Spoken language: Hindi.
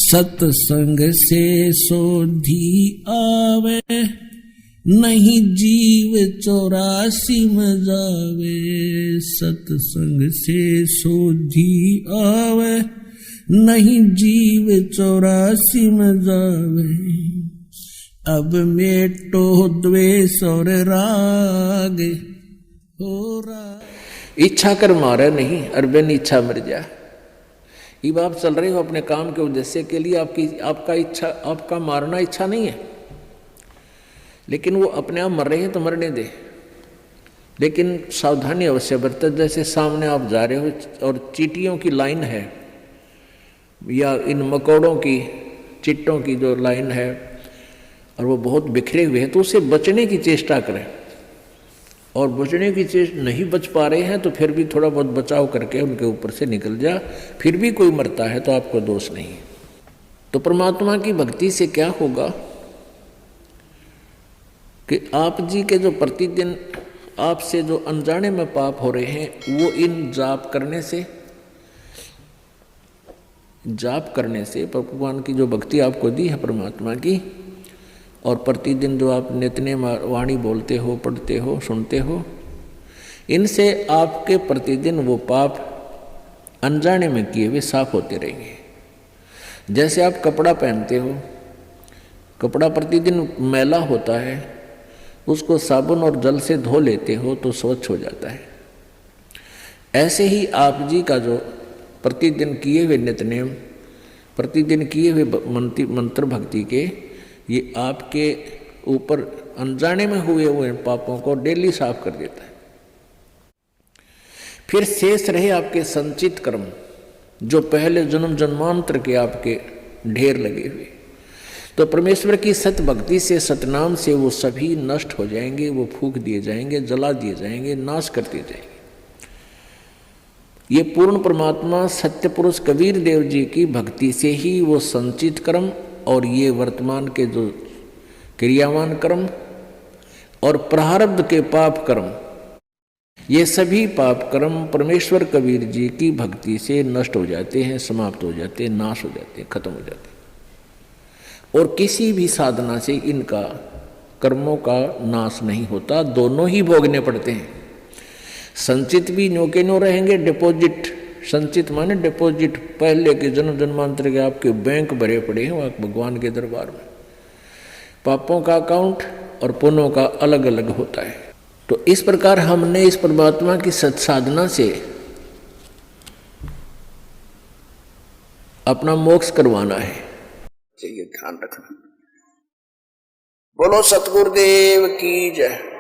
सत्संग से सोधी आवे, नहीं जीव 84 में जावे। सत्संग से सोधी आवे, नहीं जीव 84 में जावे। अब मेटो द्वेष और राग हो रहा। इच्छा कर मारे नहीं, अरबन इच्छा मर जा। अब आप चल रहे हो अपने काम के उद्देश्य के लिए, आपका मारना इच्छा नहीं है, लेकिन वो अपने आप मर रहे हैं तो मरने दे। लेकिन सावधानी अवश्य बरते। जैसे सामने आप जा रहे हो और चींटियों की लाइन है या इन मकोड़ों की चिट्टों की जो लाइन है और वो बहुत बिखरे हुए हैं, तो उससे बचने की चेष्टा करें। और बचने की चेष्टा नहीं बच पा रहे हैं तो फिर भी थोड़ा बहुत बचाव करके उनके ऊपर से निकल जा। फिर भी कोई मरता है तो आपको दोष नहीं। तो परमात्मा की भक्ति से क्या होगा कि आप जी के जो प्रतिदिन आपसे जो अनजाने में पाप हो रहे हैं, वो इन जाप करने से भगवान की जो भक्ति आपको दी है परमात्मा की, और प्रतिदिन जो आप नित्य वाणी बोलते हो, पढ़ते हो, सुनते हो, इनसे आपके प्रतिदिन वो पाप अनजाने में किए हुए साफ होते रहेंगे। जैसे आप कपड़ा पहनते हो, कपड़ा प्रतिदिन मैला होता है, उसको साबुन और जल से धो लेते हो तो स्वच्छ हो जाता है। ऐसे ही आप जी का जो प्रतिदिन किए हुए नित्यनेम, प्रतिदिन किए हुए मंत्र भक्ति के, ये आपके ऊपर अनजाने में हुए पापों को डेली साफ कर देता है। फिर शेष रहे आपके संचित कर्म, जो पहले जन्म जन्मांतर के आपके ढेर लगे हुए, तो परमेश्वर की सत भक्ति से, सतनाम से वो सभी नष्ट हो जाएंगे, वो फूंक दिए जाएंगे, जला दिए जाएंगे, नाश कर दिए जाएंगे। ये पूर्ण परमात्मा सत्य पुरुष कबीर देव जी की भक्ति से ही वो संचित कर्म और ये वर्तमान के जो क्रियावान कर्म और प्रारब्ध के पाप कर्म, ये सभी पाप कर्म परमेश्वर कबीर जी की भक्ति से नष्ट हो जाते हैं, समाप्त हो जाते हैं, नाश हो जाते हैं, खत्म हो जाते हैं। और किसी भी साधना से इनका कर्मों का नाश नहीं होता, दोनों ही भोगने पड़ते हैं। संचित भी न्यो के न्यो रहेंगे, डिपॉजिट, संचित माने डिपॉजिट, पहले के जन्म जन्मांतर के आपके बैंक भरे पड़े हैं वहाँ भगवान के दरबार में। पापों का अकाउंट और पुण्यों का अलग अलग होता है। तो इस प्रकार हमने इस परमात्मा की सत्साधना से अपना मोक्ष करवाना है, चाहिए ध्यान रखना। बोलो सतगुरुदेव की जय।